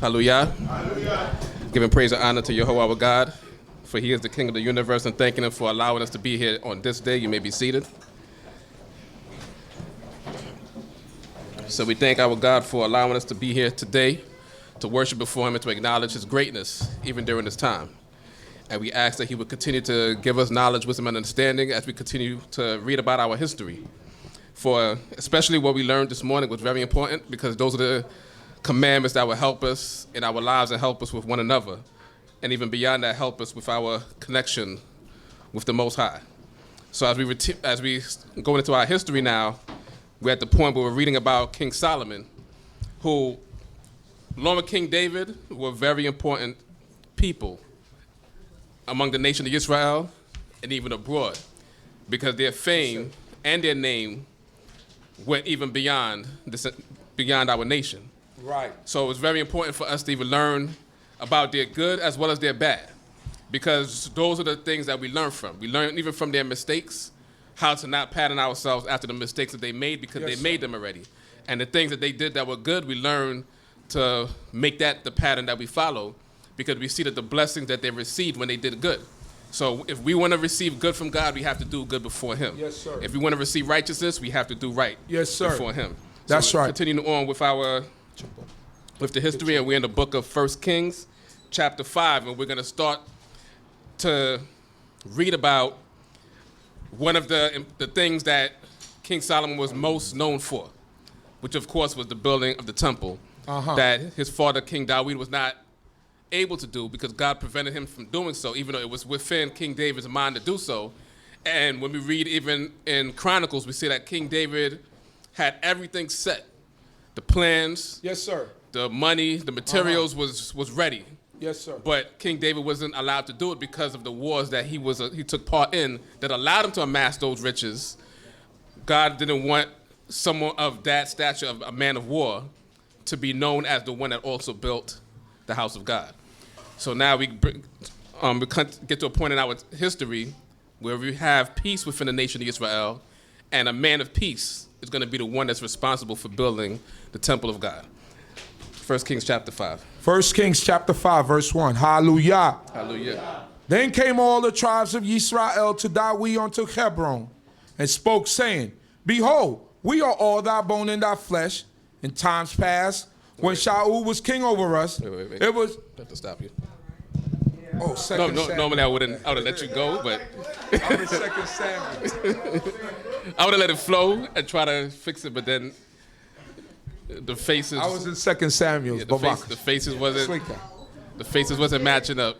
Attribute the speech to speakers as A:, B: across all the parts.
A: Hallelujah. Hallelujah. Giving praise and honor to Yehovah our God, for he is the King of the universe, and thanking him for allowing us to be here on this day. You may be seated. So we thank our God for allowing us to be here today to worship before him and to acknowledge his greatness even during this time. And we ask that he would continue to give us knowledge, wisdom, and understanding as we continue to read about our history. For especially what we learned this morning was very important, because those are the commandments that will help us in our lives and help us with one another. And even beyond that, help us with our connection with the Most High. So as we go into our history now, we're at the point where we're reading about King Solomon, who, along with King David, were very important people among the nation of Yisrael and even abroad, because their fame and their name went even beyond our nation.
B: Right.
A: So it's very important for us to even learn about their good as well as their bad, because those are the things that we learn from. We learn even from their mistakes, how to not pattern ourselves after the mistakes that they made, because they made them already. And the things that they did that were good, we learn to make that the pattern that we follow, because we see that the blessings that they received when they did good. So if we want to receive good from God, we have to do good before him.
B: Yes, sir.
A: If we want to receive righteousness, we have to do right before him.
B: That's right.
A: Continuing on with the history, and we're in the book of 1 Kings, chapter 5, and we're going to start to read about one of the things that King Solomon was most known for, which of course was the building of the temple that his father, King David, was not able to do because God prevented him from doing so, even though it was within King David's mind to do so. And when we read even in Chronicles, we see that King David had everything set. The plans,
B: yes, sir.
A: The money, the materials was ready.
B: Yes, sir.
A: But King David wasn't allowed to do it because of the wars that he took part in that allowed him to amass those riches. God didn't want someone of that stature, of a man of war, to be known as the one that also built the house of God. So now we get to a point in our history where we have peace within the nation of Israel, and a man of peace is going to be the one that's responsible for building the temple of God. 1 Kings chapter 5.
B: 1 Kings chapter 5, verse 1. Hallelujah.
A: Hallelujah.
B: Then came all the tribes of Yisrael to David unto Hebron, and spoke, saying, Behold, we are all thy bone and thy flesh. In times past, when Shaul was king over us,
A: wait.
B: it was...
A: I have to stop you.
B: Oh, second Samuel.
A: Normally I would have let you go, but...
B: I'm in 2 Samuel.
A: I would have let it flow and try to fix it, but then the faces...
B: I was in 2 Samuel.
A: Yeah, the faces wasn't matching up.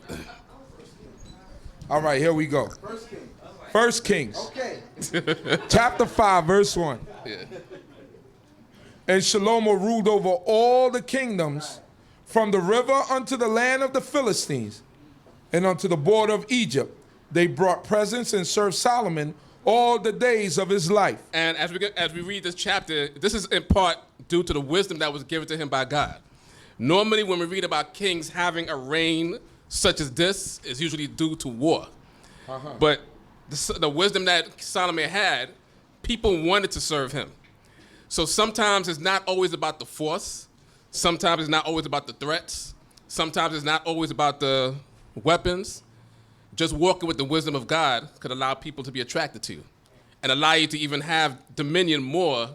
B: All right, here we go. 1 Kings. Okay. Chapter 5, verse 1.
A: Yeah.
B: And Shalom ruled over all the kingdoms from the river unto the land of the Philistines and unto the border of Egypt. They brought presents and served Solomon all the days of his life.
A: And as we read this chapter, this is in part due to the wisdom that was given to him by God. Normally, when we read about kings having a reign such as this, is usually due to war. But the wisdom that Solomon had, people wanted to serve him. So sometimes it's not always about the force. Sometimes it's not always about the threats. Sometimes it's not always about the weapons. Just walking with the wisdom of God could allow people to be attracted to you and allow you to even have dominion more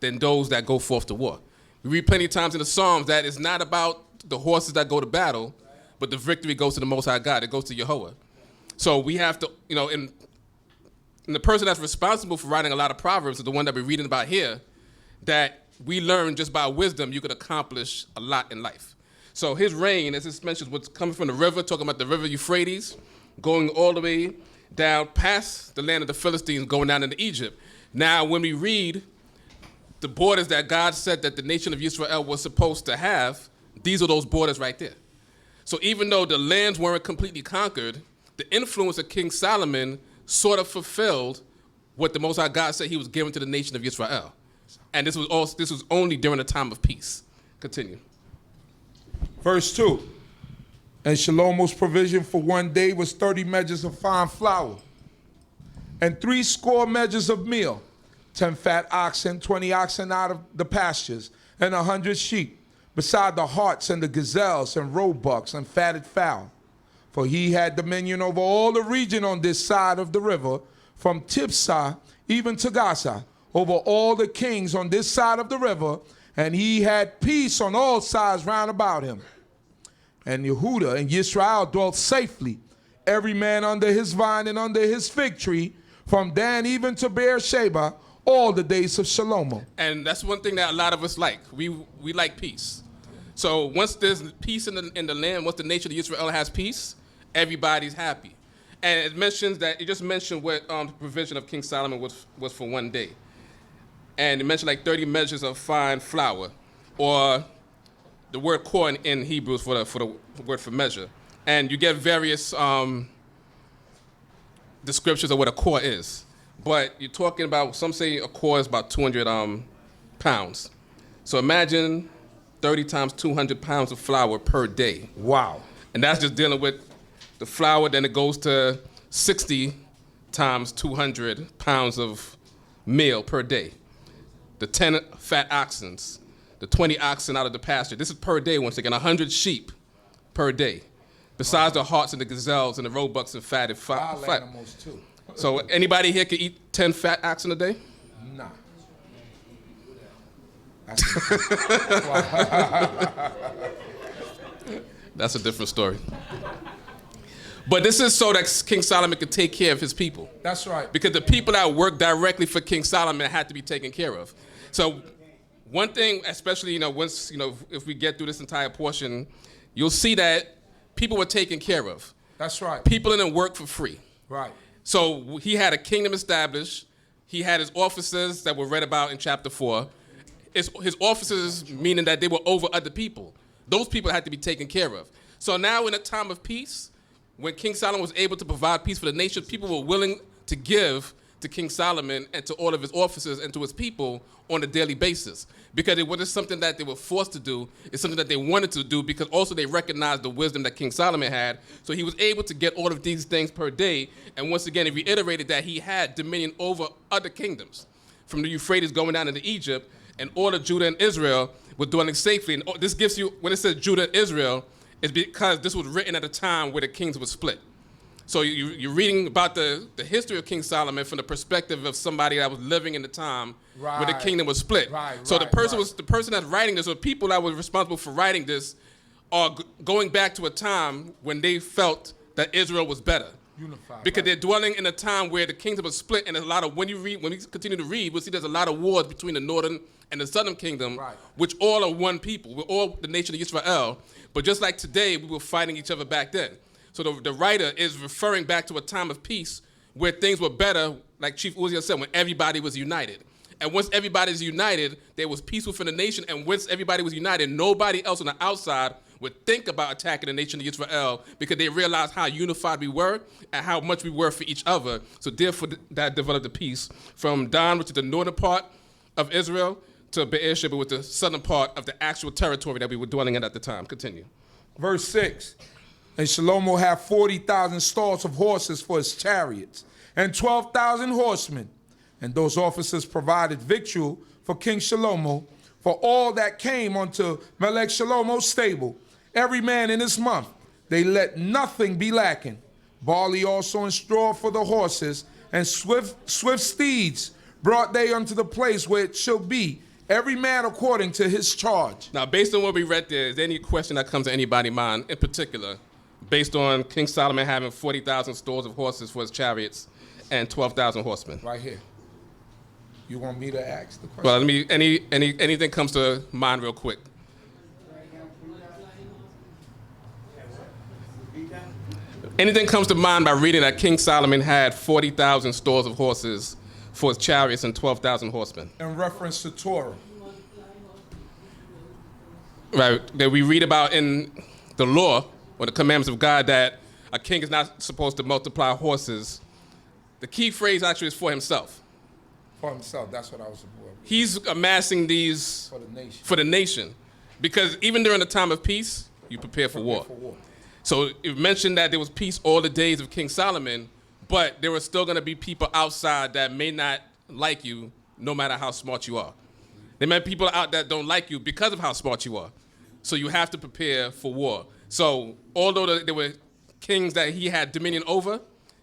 A: than those that go forth to war. We read plenty of times in the Psalms that it's not about the horses that go to battle, but the victory goes to the Most High God. It goes to Yehovah. So we have to, and the person that's responsible for writing a lot of Proverbs is the one that we're reading about here, that we learn just by wisdom you could accomplish a lot in life. So his reign, as it mentions, what's coming from the river, talking about the river Euphrates, going all the way down past the land of the Philistines, going down into Egypt. Now, when we read the borders that God said that the nation of Israel was supposed to have, these are those borders right there. So even though the lands weren't completely conquered, the influence of King Solomon sort of fulfilled what the Most High God said he was giving to the nation of Israel. And this was only during a time of peace. Continue.
B: Verse 2. And Shalom's provision for one day was 30 measures of fine flour, and 60 measures of meal, 10 fat oxen, 20 oxen out of the pastures, and 100 sheep. beside the harts and the gazelles and roebucks and fatted fowl. For he had dominion over all the region on this side of the river, from Tipsah even to Gaza, over all the kings on this side of the river, and he had peace on all sides round about him. And Yehudah and Yisrael dwelt safely, every man under his vine and under his fig tree, from Dan even to Beersheba, all the days of Shalom.
A: And that's one thing that a lot of us like. We like peace. So once there's peace in the land, once the nation of Israel has peace, everybody's happy. And it mentions that, it just mentioned what the provision of King Solomon was for one day. And it mentioned like 30 measures of fine flour, or the word korah in Hebrew for the word for measure. And you get various descriptions of what a korah is. But you're talking about, some say a korah is about 200 pounds. So imagine 30 times 200 pounds of flour per day.
B: Wow.
A: And that's just dealing with the flour. Then it goes to 60 times 200 pounds of meal per day. The 10 fat oxen, the 20 oxen out of the pasture. This is per day once again, 100 sheep per day. Besides the harts and the gazelles and the roebucks and fatted
B: Wild animals too.
A: So anybody here can eat 10 fat oxen a day?
B: Nah.
A: That's a different story. But this is so that King Solomon could take care of his people.
B: That's right.
A: Because the people that work directly for King Solomon had to be taken care of. So one thing, especially, once, if we get through this entire portion, you'll see that people were taken care of.
B: That's right.
A: People didn't work for free.
B: Right.
A: So he had a kingdom established. He had his officers that were read about in chapter 4. His officers, meaning that they were over other people. Those people had to be taken care of. So now in a time of peace, when King Solomon was able to provide peace for the nation, people were willing to give to King Solomon and to all of his officers and to his people on a daily basis. Because it wasn't something that they were forced to do. It's something that they wanted to do, because also they recognized the wisdom that King Solomon had. So he was able to get all of these things per day. And once again, he reiterated that he had dominion over other kingdoms, from the Euphrates going down into Egypt, and all of Judah and Israel were dwelling safely. And this gives you, when it says Judah and Israel, it's because this was written at a time where the kings were split. So you're reading about the history of King Solomon from the perspective of somebody that was living in the time where the kingdom was split. So the person that's writing this, or people that were responsible for writing this, are going back to a time when they felt that Israel was better.
B: Unified,
A: because they're dwelling in a time where the kingdom was split, and there's a lot of, when we continue to read, we'll see there's a lot of wars between the northern and the southern kingdom, which all are one people. We're all the nation of Yisrael. But just like today, we were fighting each other back then. So the writer is referring back to a time of peace where things were better, like Chief Uziel said, when everybody was united. And once everybody's united, there was peace within the nation. And once everybody was united, nobody else on the outside would think about attacking the nation of Israel, because they realized how unified we were and how much we were for each other. So therefore, that developed the peace from Dan, which is the northern part of Israel, to Beersheba, with the southern part of the actual territory that we were dwelling in at the time. Continue.
B: Verse 6. And Shalom will have 40,000 stalls of horses for his chariots, and 12,000 horsemen. And those officers provided victual for King Shalomo for all that came unto Melech Shalomo's stable, every man in his month. They let nothing be lacking. Barley also and straw for the horses, and swift steeds brought they unto the place where it shall be, every man according to his charge.
A: Now, based on what we read there, is there any question that comes to anybody's mind in particular, based on King Solomon having 40,000 stalls of horses for his chariots and 12,000 horsemen?
B: Right here. You want me to ask the question?
A: Well, anything comes to mind real quick. Anything comes to mind by reading that King Solomon had 40,000 stalls of horses for his chariots and 12,000 horsemen?
B: In reference to Torah.
A: Right, that we read about in the law, or the commandments of God, that a king is not supposed to multiply horses. The key phrase actually is for himself.
B: For himself, that's what I was supposed to.
A: He's amassing these for the nation. Because even during the time of peace, you prepare for war. So it mentioned that there was peace all the days of King Solomon, but there were still going to be people outside that may not like you, no matter how smart you are. There may be people out that don't like you because of how smart you are. So you have to prepare for war. So although there were kings that he had dominion over,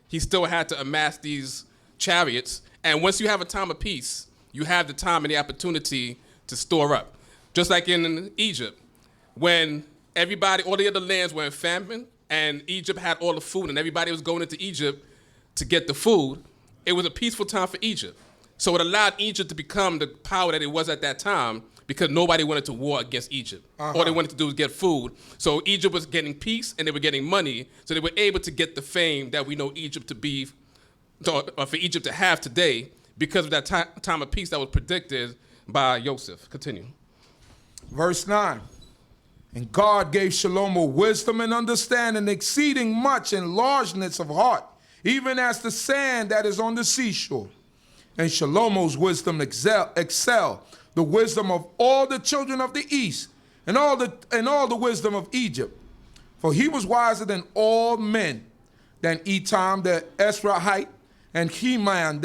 A: he still had to amass these chariots. And once you have a time of peace, you have the time and the opportunity to store up. Just like in Egypt, when all the other lands were in famine, and Egypt had all the food, and everybody was going into Egypt to get the food, it was a peaceful time for Egypt. So it allowed Egypt to become the power that it was at that time, because nobody wanted to war against Egypt. All they wanted to do was get food. So Egypt was getting peace, and they were getting money, so they were able to get the fame that we know Egypt to be, or for Egypt to have today, because of that time of peace that was predicted by Joseph. Continue.
B: Verse 9. And God gave Shlomo wisdom and understanding, exceeding much in largeness of heart, even as the sand that is on the seashore. And Shlomo's wisdom excel the wisdom of all the children of the east, and all the wisdom of Egypt. For he was wiser than all men, than Etam the Ezrahite, and Heman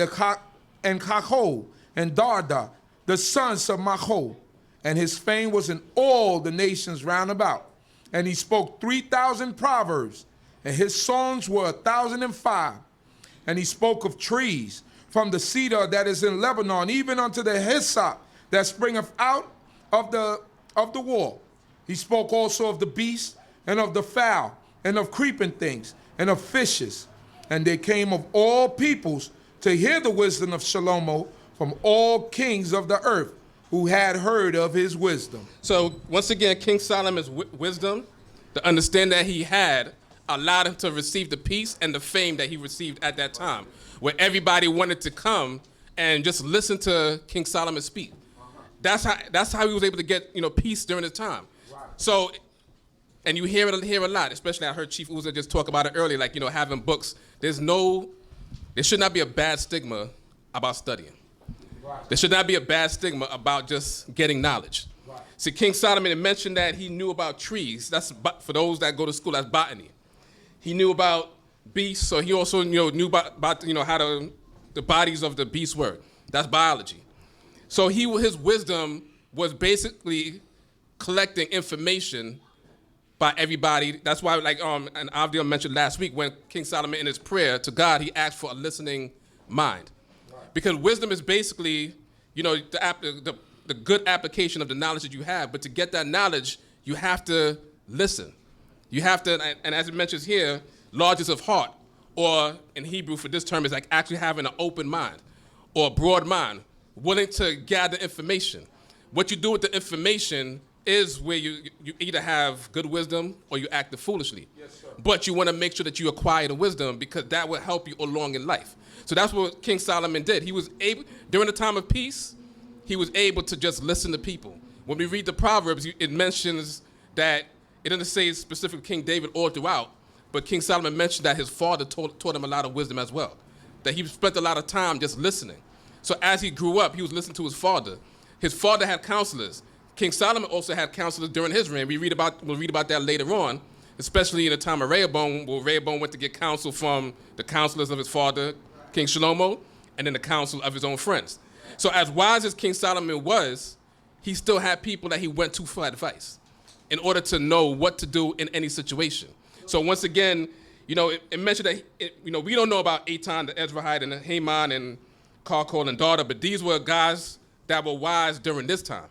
B: and Kachol, and Darda, the sons of Machol. And his fame was in all the nations round about. And he spoke 3,000 proverbs, and his songs were 1,005. And he spoke of trees, from the cedar that is in Lebanon, even unto the hyssop that springeth out of the wall. He spoke also of the beast, and of the fowl, and of creeping things, and of fishes. And they came of all peoples to hear the wisdom of Shlomo from all kings of the earth, who had heard of his wisdom.
A: So once again, King Solomon's wisdom, the understanding that he had, allowed him to receive the peace and the fame that he received at that time, where everybody wanted to come and just listen to King Solomon speak. That's how he was able to get peace during his time. So, and you hear it a lot, especially I heard Chief Uza just talk about it earlier, like having books. There should not be a bad stigma about studying. There should not be a bad stigma about just getting knowledge. See, King Solomon mentioned that he knew about trees. That's for those that go to school. That's botany. He knew about beasts, so he also knew about how the bodies of the beasts were. That's biology. So his wisdom was basically collecting information by everybody. That's why, and Avdiel mentioned last week, when King Solomon in his prayer to God, he asked for a listening mind. Because wisdom is basically, the good application of the knowledge that you have. But to get that knowledge, you have to listen. You have to, and as it mentions here, largest of heart, or in Hebrew for this term is like actually having an open mind or a broad mind, willing to gather information. What you do with the information is where you either have good wisdom or you act foolishly. Yes, sir. But you want to make sure that you acquire the wisdom, because that will help you along in life. So that's what King Solomon did. He was able, during the time of peace, he was able to just listen to people. When we read the Proverbs, it mentions that, it doesn't say specifically King David all throughout, but King Solomon mentioned that his father taught him a lot of wisdom as well, that he spent a lot of time just listening. So as he grew up, he was listening to his father. His father had counselors. King Solomon also had counselors during his reign. We'll read about that later on, especially in the time of Rehoboam, where Rehoboam went to get counsel from the counselors of his father, King Shlomo, and then the counsel of his own friends. So as wise as King Solomon was, he still had people that he went to for advice in order to know what to do in any situation. So once again, it mentioned that, we don't know about Etam, the Ezrahite, and Heman, and Kachol, and Darda, but these were guys that were wise during this time.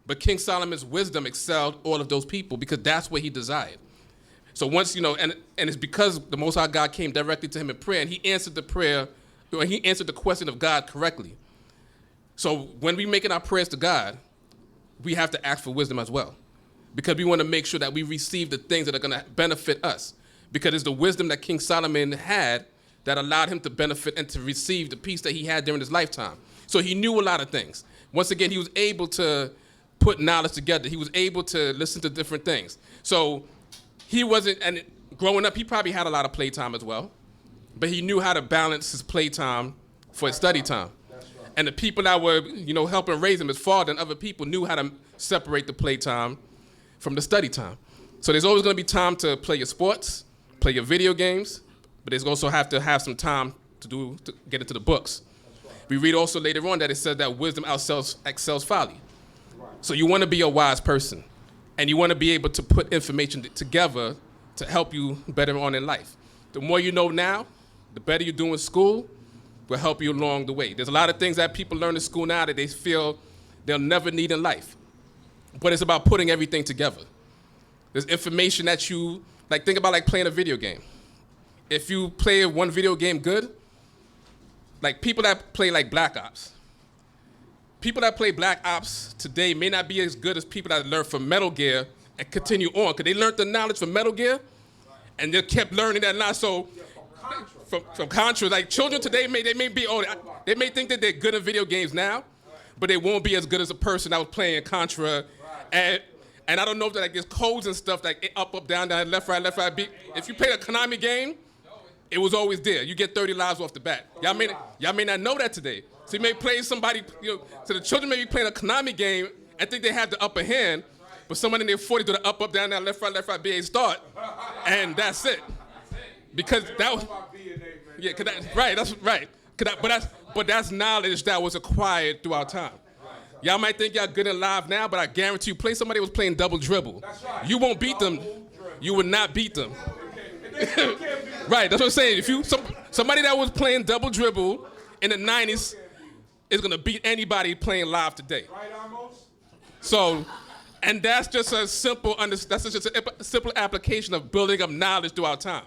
A: But King Solomon's wisdom excelled all of those people, because that's what he desired. So once, and it's because the Most High God came directly to him in prayer, and he answered the prayer, or he answered the question of God correctly. So when we making our prayers to God, we have to ask for wisdom as well, because we want to make sure that we receive the things that are going to benefit us, because it's the wisdom that King Solomon had that allowed him to benefit and to receive the peace that he had during his lifetime. So he knew a lot of things. Once again, he was able to put knowledge together. He was able to listen to different things. So he wasn't, and growing up, he probably had a lot of playtime as well, but he knew how to balance his playtime for his study time. And the people that were, helping raise him, his father and other people, knew how to separate the playtime from the study time. So there's always going to be time to play your sports, play your video games, but there's also have to have some time to get into the books. We read also later on that it says that wisdom excels folly. So you want to be a wise person. and you want to be able to put information together to help you better on in life. The more you know now, the better you do in school will help you along the way. There's a lot of things that people learn in school now that they feel they'll never need in life. But it's about putting everything together. There's information that you, like think about like playing a video game. If you play one video game good, like people that play like Black Ops, people that play Black Ops today may not be as good as people that learn from Metal Gear and continue on, because they learned the knowledge from Metal Gear and they kept learning that knowledge. So from Contra, like children today, they may think that they're good at video games now, but they won't be as good as a person that was playing Contra. And I don't know if like there's codes and stuff like up, down, left, right, B. If you play a Konami game, it was always there. You get 30 lives off the bat. Y'all may not know that today. So you may play somebody, so the children may be playing a Konami game and think they have the upper hand, but someone in their 40s do the up, down, left, right, B, A start, and that's it. Because that was, yeah, that's right. But that's knowledge that was acquired throughout time. Y'all might think y'all good and live now, but I guarantee you, play somebody who was playing double dribble. You won't beat them. You would not beat them. Right, that's what I'm saying. If you somebody that was playing double dribble in the 90s is gonna beat anybody playing live today. So, and that's just a simple application of building up knowledge throughout time.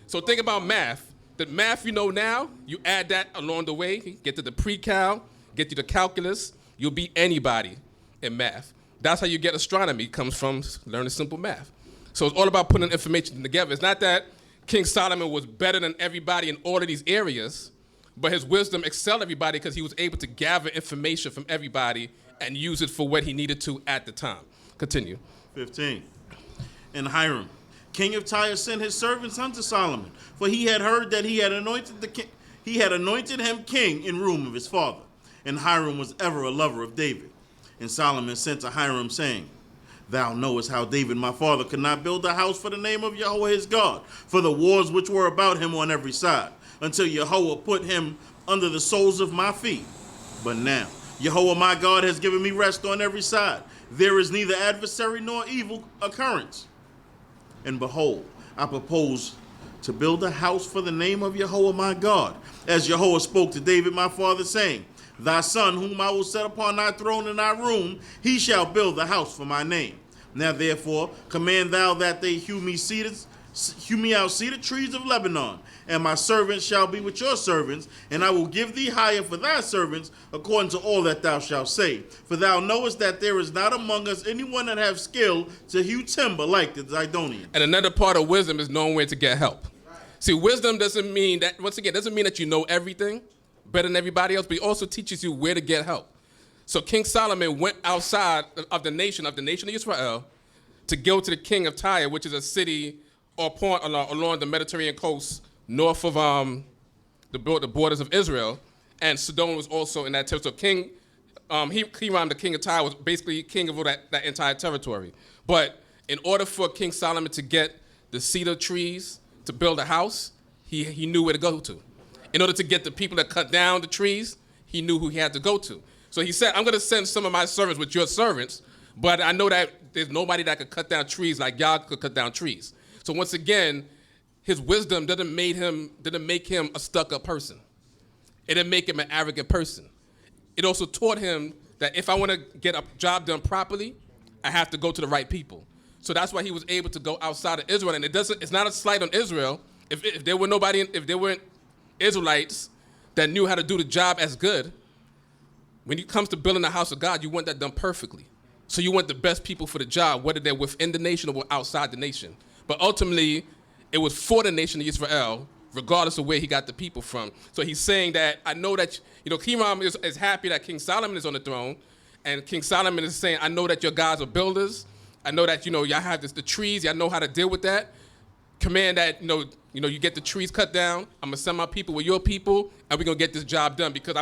A: So think about math. The math you know now, you add that along the way, get to the pre-cal, get to the calculus, you'll beat anybody in math. That's how you get astronomy, comes from learning simple math. So it's all about putting information together. It's not that King Solomon was better than everybody in all of these areas, but his wisdom excelled everybody because he was able to gather information from everybody and use it for what he needed to at the time. Continue.
C: 15. And Hiram, king of Tyre, sent his servants unto Solomon, for he had heard that he had anointed him king in room of his father. And Hiram was ever a lover of David. And Solomon sent to Hiram, saying, Thou knowest how David my father could not build a house for the name of Yahweh his God, for the wars which were about him on every side, until Yahweh put him under the soles of my feet. But now Yahweh my God has given me rest on every side. There is neither adversary nor evil occurrence. And behold, I propose to build a house for the name of Yahweh my God, as Yahweh spoke to David my father, saying, Thy son, whom I will set upon thy throne in thy room, he shall build the house for my name. Now therefore, command thou that they hew me out cedar trees of Lebanon, and my servants shall be with your servants, and I will give thee hire for thy servants, according to all that thou shalt say. For thou knowest that there is not among us anyone that have skill to hew timber like the Zidonians.
A: And another part of wisdom is knowing where to get help. See, wisdom doesn't mean that, once again, doesn't mean that you know everything better than everybody else, but it also teaches you where to get help. So King Solomon went outside of the nation of Israel to go to the king of Tyre, which is a city or point along the Mediterranean coast north of the borders of Israel, and Sidon was also in that territory. So King Hiram, the king of Tyre, was basically king of all that entire territory. But in order for King Solomon to get the cedar trees to build a house, he knew where to go to. In order to get the people that cut down the trees, he knew who he had to go to. So he said, I'm going to send some of my servants with your servants, but I know that there's nobody that could cut down trees like Yah could cut down trees. So once again, his wisdom didn't make him a stuck-up person. It didn't make him an arrogant person. It also taught him that if I want to get a job done properly, I have to go to the right people. So that's why he was able to go outside of Israel. And it's not a slight on Israel. If there weren't Israelites that knew how to do the job as good, when it comes to building the house of God, you want that done perfectly. So you want the best people for the job, whether they're within the nation or outside the nation. But ultimately, it was for the nation of Israel, regardless of where he got the people from. So he's saying that, I know that, Hiram is happy that King Solomon is on the throne, and King Solomon is saying, I know that your guys are builders. I know that, y'all have the trees. Y'all know how to deal with that. Command that, you get the trees cut down. I'm going to send my people with your people, and we're going to get this job done, because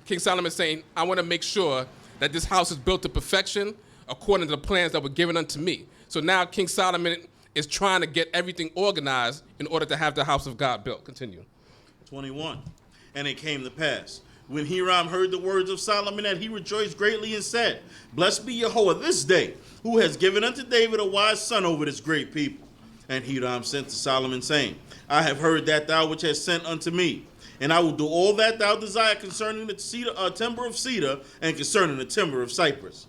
A: King Solomon is saying, I want to make sure that this house is built to perfection according to the plans that were given unto me. So now King Solomon is trying to get everything organized in order to have the house of God built. Continue.
C: 21. And it came to pass, When Hiram heard the words of Solomon, that he rejoiced greatly and said, Blessed be Yahweh this day, who has given unto David a wise son over this great people. And Hiram sent to Solomon, saying, I have heard that thou which hast sent unto me, and I will do all that thou desire concerning the timber of cedar and concerning the timber of cypress.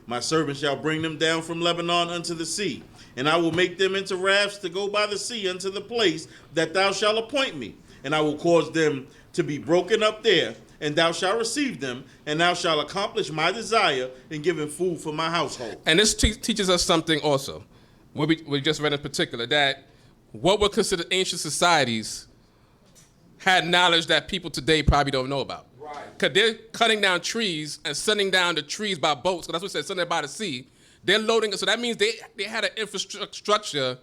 C: My servant shall bring them down from Lebanon unto the sea, and I will make them into rafts to go by the sea unto the place that thou shalt appoint me, and I will cause them to be broken up there, and thou shalt receive them, and thou shalt accomplish my desire in giving food for my household.
A: And this teaches us something also, what we just read in particular, that what were considered ancient societies had knowledge that people today probably don't know about. Right. Because they're cutting down trees and sending down the trees by boats. So that's what it says, sending it by the sea. They're loading it. So that means they had an infrastructure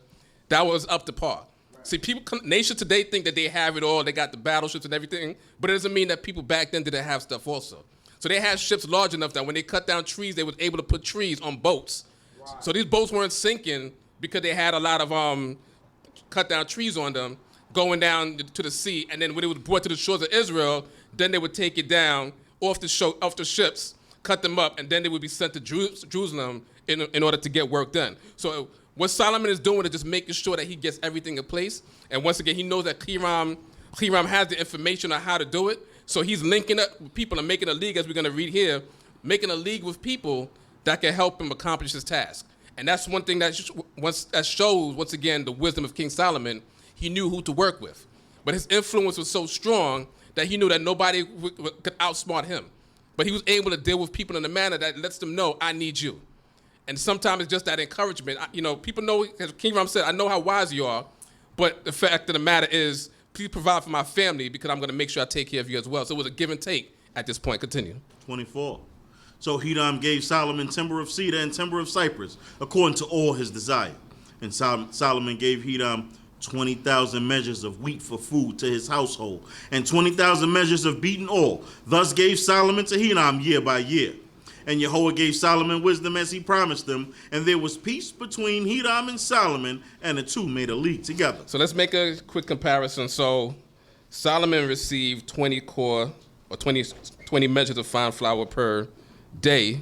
A: that was up to par. Right. See, nations today think that they have it all. They got the battleships and everything. But it doesn't mean that people back then didn't have stuff also. So they had ships large enough that when they cut down trees, they were able to put trees on boats. Right. So these boats weren't sinking because they had a lot of cut down trees on them, going down to the sea, and then when it was brought to the shores of Israel, then they would take it down off the ships, cut them up, and then they would be sent to Jerusalem in order to get work done. So what Solomon is doing is just making sure that he gets everything in place. And once again, he knows that Hiram has the information on how to do it. So he's linking up with people and making a league, as we're going to read here, making a league with people that can help him accomplish his task. And that's one thing that shows, once again, the wisdom of King Solomon. He knew who to work with. But his influence was so strong that he knew that nobody could outsmart him. But he was able to deal with people in a manner that lets them know, I need you. And sometimes it's just that encouragement. People know, as King Ram said, I know how wise you are, but the fact of the matter is, please provide for my family because I'm going to make sure I take care of you as well. So it was a give and take at this point. Continue.
C: 24. So Hiram gave Solomon timber of cedar and timber of cypress, according to all his desire. And Solomon gave Hiram 20,000 measures of wheat for food to his household, and 20,000 measures of beaten oil. Thus gave Solomon to Hiram year by year. And Yahweh gave Solomon wisdom as he promised him, and there was peace between Hiram and Solomon, and the two made a league together.
A: So let's make a quick comparison. So Solomon received 20 measures of fine flour per day,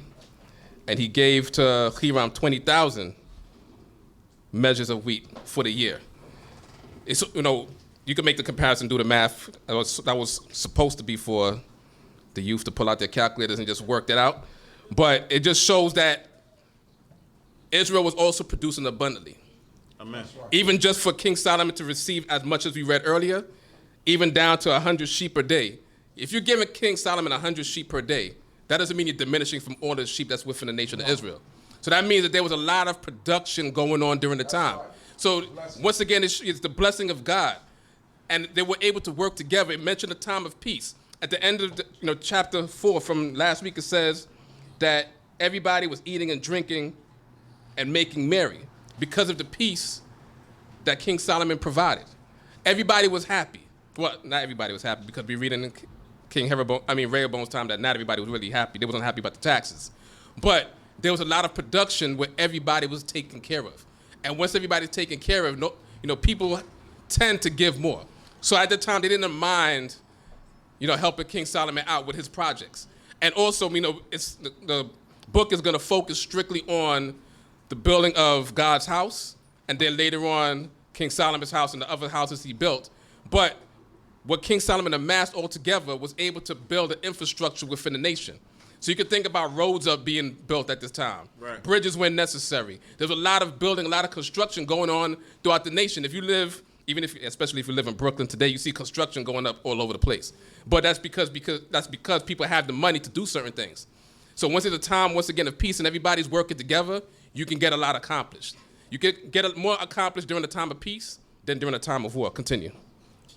A: and he gave to Hiram 20,000 measures of wheat for the year. It's, you can make the comparison, do the math. That was supposed to be for the youth to pull out their calculators and just work that out. But it just shows that Israel was also producing abundantly.
C: Amen.
A: Even just for King Solomon to receive as much as we read earlier, even down to 100 sheep per day. If you're giving King Solomon 100 sheep per day, that doesn't mean you're diminishing from all the sheep that's within the nation of Israel. So that means that there was a lot of production going on during the time. So once again, it's the blessing of God. And they were able to work together. It mentioned a time of peace. At the end of chapter 4 from last week, it says that everybody was eating and drinking and making merry because of the peace that King Solomon provided. Everybody was happy. Well, not everybody was happy, because we read in Rehoboam's time that not everybody was really happy. They wasn't happy about the taxes. But there was a lot of production where everybody was taken care of. And once everybody's taken care of, people tend to give more. So at the time, they didn't mind, helping King Solomon out with his projects. And also, the book is going to focus strictly on the building of God's house, and then later on, King Solomon's house and the other houses he built. But what King Solomon amassed altogether was able to build an infrastructure within the nation. So you can think about roads up being built at this time. Right. Bridges when necessary. There's a lot of building, a lot of construction going on throughout the nation. If you live, especially if you live in Brooklyn today, you see construction going up all over the place. But that's because people have the money to do certain things. So once there's a time, once again, of peace and everybody's working together, you can get a lot accomplished. You can get more accomplished during the time of peace than during the time of war. Continue.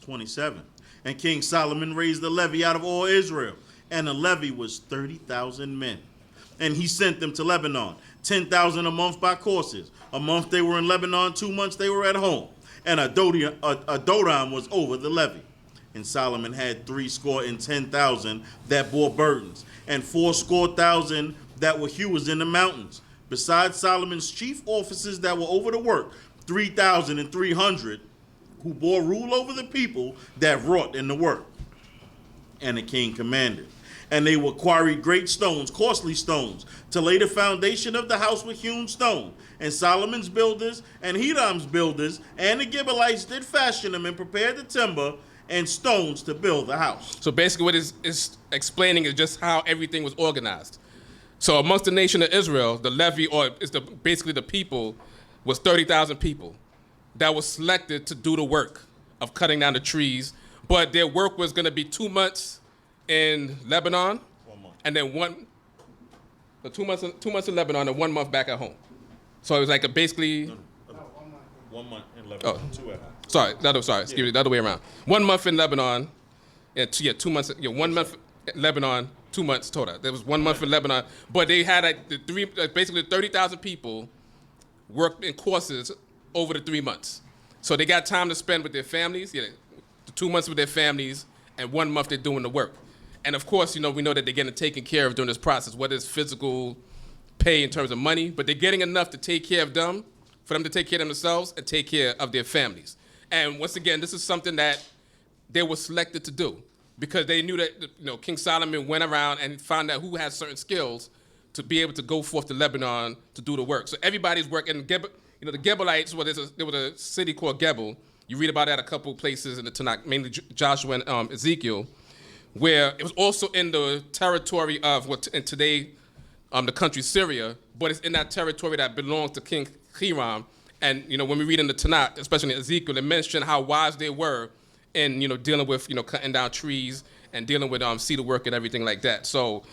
C: 27. And King Solomon raised a levy out of all Israel, and the levy was 30,000 men. And he sent them to Lebanon, 10,000 a month by courses. A month they were in Lebanon, 2 months they were at home. And a dodam was over the levy. And Solomon had 10,000 that bore burdens, and 80,000 that were hewers in the mountains. Besides Solomon's chief officers that were over the work, 3,300 who bore rule over the people that wrought in the work. And the king commanded. And they were quarried great stones, costly stones, to lay the foundation of the house with hewn stone. And Solomon's builders and Hiram's builders and the Gibeonites did fashion them and prepared the timber and stones to build the house.
A: So basically what is explaining is just how everything was organized. So amongst the nation of Israel, the levy, or basically the people, was 30,000 people that was selected to do the work of cutting down the trees. But their work was going to be 2 months in Lebanon,
C: 1 month.
A: and then 2 months in Lebanon and 1 month back at home. So it was like basically.
C: 1 month in Lebanon, 2 at home.
A: Excuse me, the other way around. 1 month in Lebanon, and 2 months. 1 month in Lebanon, 2 months total. There was 1 month in Lebanon, but they had basically 30,000 people worked in courses over the 3 months. So they got time to spend with their families. The 2 months with their families, and 1 month they're doing the work. And of course, we know that they're getting taken care of during this process, whether it's physical pay in terms of money, but they're getting enough to take care of them, for them to take care of themselves and take care of their families. And once again, this is something that they were selected to do because they knew that King Solomon went around and found out who had certain skills to be able to go forth to Lebanon to do the work. So everybody's working. The Gibeonites, there was a city called Gebel. You read about that a couple places in the Tanakh, mainly Joshua and Ezekiel, where it was also in the territory of what in today the country Syria, but it's in that territory that belongs to King Hiram. And when we read in the Tanakh, especially in Ezekiel, it mentioned how wise they were in dealing with cutting down trees and dealing with cedar work and everything like that. So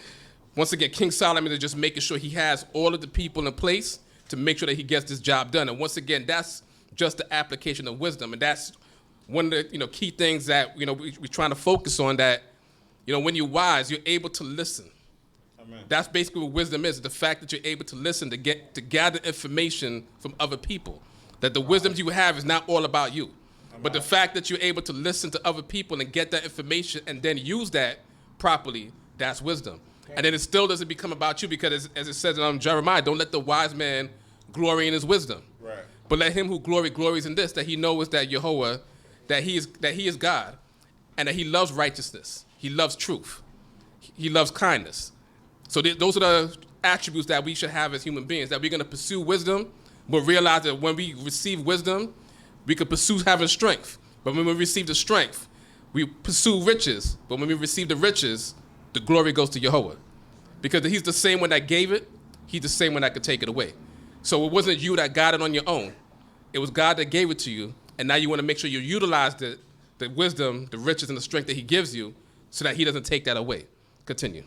A: once again, King Solomon is just making sure he has all of the people in place to make sure that he gets this job done. And once again, that's just the application of wisdom, and that's one of the key things that we're trying to focus on. That when you're wise, you're able to listen. Amen. That's basically what wisdom is: the fact that you're able to listen, to gather information from other people. That the wisdom you have is not all about you, but the fact that you're able to listen to other people and get that information and then use that properly, that's wisdom. And then it still doesn't become about you, because as it says in Jeremiah, don't let the wise man glory in his wisdom.
C: Right.
A: But let him who glories in this, that he knows that Yehovah, that he is God, and that he loves righteousness. He loves truth. He loves kindness. So those are the attributes that we should have as human beings, that we're going to pursue wisdom, but realize that when we receive wisdom, we can pursue having strength. But when we receive the strength, we pursue riches. But when we receive the riches, the glory goes to Yehovah. Because he's the same one that gave it, he's the same one that could take it away. So it wasn't you that got it on your own. It was God that gave it to you, and now you want to make sure you utilize the wisdom, the riches, and the strength that he gives you so that he doesn't take that away. Continue.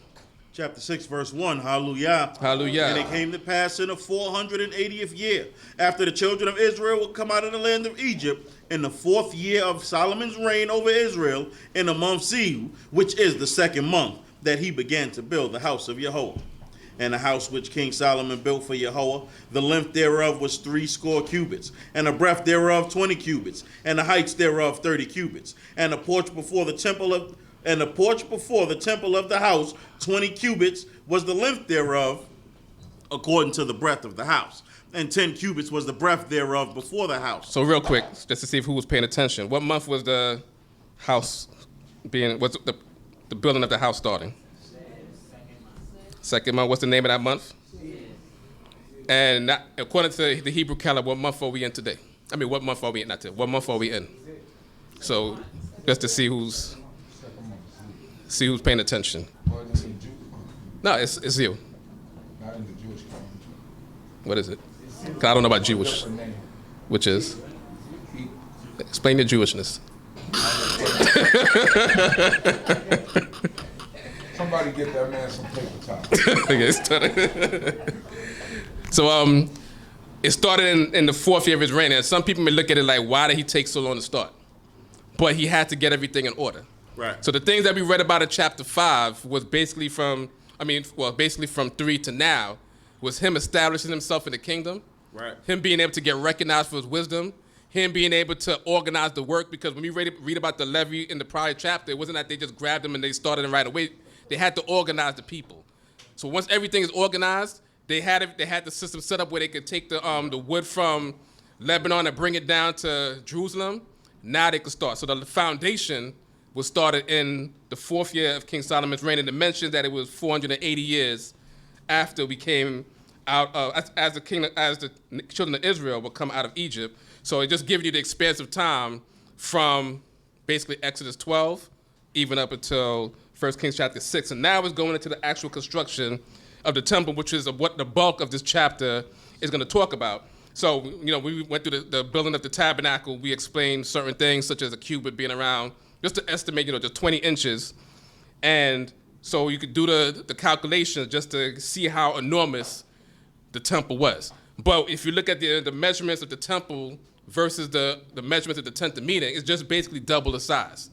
C: Chapter 6, verse 1, hallelujah.
A: Hallelujah.
C: And it came to pass in the 480th year, after the children of Israel would come out of the land of Egypt, in the 4th year of Solomon's reign over Israel, in the month Zihu, which is the 2nd month, that he began to build the house of Yehovah. And the house which King Solomon built for Yehovah, the length thereof was 80 cubits, and the breadth thereof 20 cubits, and the heights thereof 30 cubits, and the porch before the temple of the house 20 cubits was the length thereof, according to the breadth of the house, and 10 cubits was the breadth thereof before the house.
A: So real quick, just to see who was paying attention, what month was the house was the building of the house starting? 2nd month. What's the name of that month? And according to the Hebrew calendar, what month are we in today? I mean, what month are we in? Not today. What month are we in? So just to see who's paying attention. No, it's you.
B: Not in the Jewish calendar.
A: What is it? 'Cause I don't know about Jewish. Which is? Explain your Jewishness.
B: Somebody get that man some paper towels.
A: So it started in the 4th year of his reign, and some people may look at it like, why did he take so long to start? But he had to get everything in order.
C: Right.
A: So the things that we read about in chapter 5 was basically from 3 to now, was him establishing himself in the kingdom,
C: Right.
A: him being able to get recognized for his wisdom, him being able to organize the work, because when we read about the levy in the prior chapter, it wasn't that they just grabbed them and they started them right away. They had to organize the people. So once everything is organized, they had the system set up where they could take the wood from Lebanon and bring it down to Jerusalem. Now they could start. So the foundation was started in the 4th year of King Solomon's reign, and it mentions that it was 480 years after we came out of, as the children of Israel would come out of Egypt. So it just gives you the expanse of time from basically Exodus 12, even up until 1 Kings chapter 6. And now it's going into the actual construction of the temple, which is what the bulk of this chapter is going to talk about. So, we went through the building of the tabernacle. We explained certain things, such as a cubit being around, just to estimate, just 20 inches. And so you could do the calculations just to see how enormous the temple was. But if you look at the measurements of the temple versus the measurements of the tent of meeting, it's just basically double the size.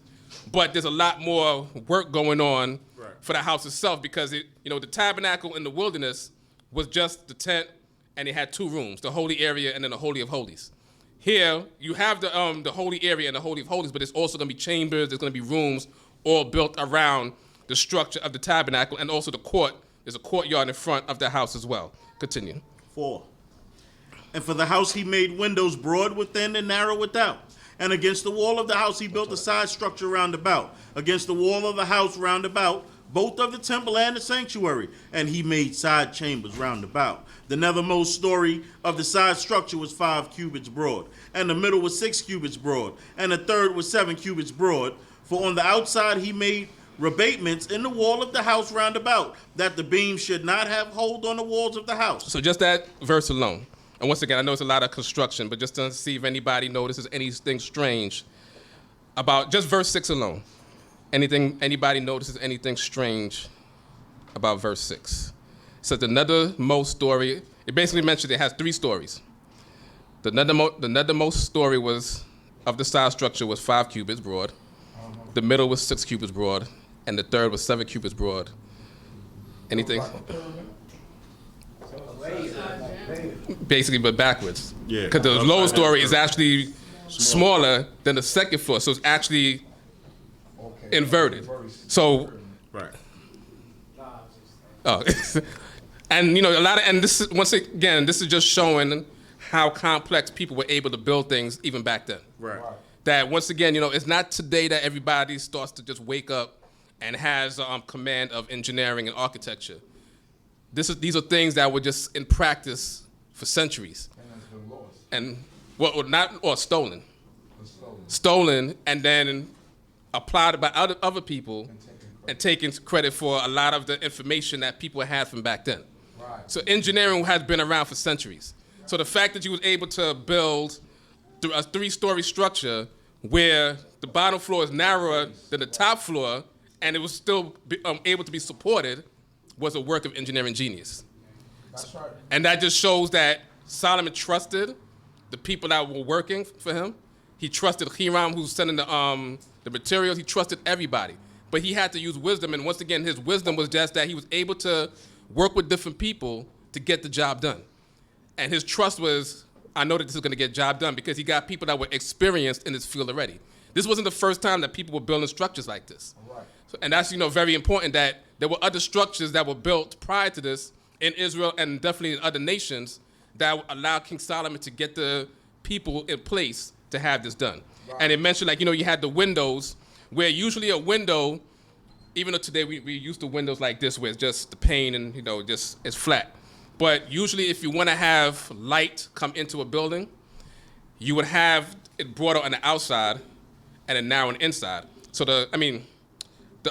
A: But there's a lot more work going on for the house itself, because the tabernacle in the wilderness was just the tent, and it had 2 rooms, the holy area and then the Holy of Holies. Here, you have the holy area and the Holy of Holies, but it's also going to be chambers, there's going to be rooms all built around the structure of the tabernacle, and also the court. There's a courtyard in front of the house as well. Continue.
C: 4. And for the house he made windows broad within and narrow without. And against the wall of the house he built a side structure round about. Against the wall of the house round about, both of the temple and the sanctuary. And he made side chambers round about. The nethermost story of the side structure was 5 cubits broad. And the middle was 6 cubits broad. And the third was 7 cubits broad. For on the outside he made rebatements in the wall of the house round about, that the beams should not have hold on the walls of the house.
A: So just that verse alone. And once again, I know it's a lot of construction, but just to see if anybody notices anything strange about just verse 6 alone. Anybody notices anything strange about verse 6? So the nethermost story, it basically mentions it has 3 stories. The nethermost story was of the side structure was 5 cubits broad. The middle was 6 cubits broad, and the third was 7 cubits broad. Anything? Basically, but backwards. Yeah. Because the lower story is actually smaller than the second floor, so it's actually inverted. So,
C: Right.
A: oh, and this is, once again, this is just showing how complex people were able to build things even back then.
C: Right.
A: That once again, it's not today that everybody starts to just wake up and has command of engineering and architecture. These are things that were just in practice for centuries. And stolen. Stolen and then applied by other people and taken credit for a lot of the information that people had from back then. Right. So engineering has been around for centuries. So the fact that you was able to build a 3-story structure where the bottom floor is narrower than the top floor, and it was still able to be supported, was a work of engineering genius.
B: That's right.
A: And that just shows that Solomon trusted the people that were working for him. He trusted Hiram, who's sending the materials. He trusted everybody. But he had to use wisdom, and once again, his wisdom was just that he was able to work with different people to get the job done. And his trust was, I know that this is going to get the job done, because he got people that were experienced in this field already. This wasn't the first time that people were building structures like this. Right. So, and that's very important that there were other structures that were built prior to this in Israel and definitely in other nations that allowed King Solomon to get the people in place to have this done. Right. And it mentioned you had the windows, where usually a window, even though today we use the windows like this where it's just the pane and just it's flat. But usually if you want to have light come into a building, you would have it broader on the outside and then narrow on the inside. So the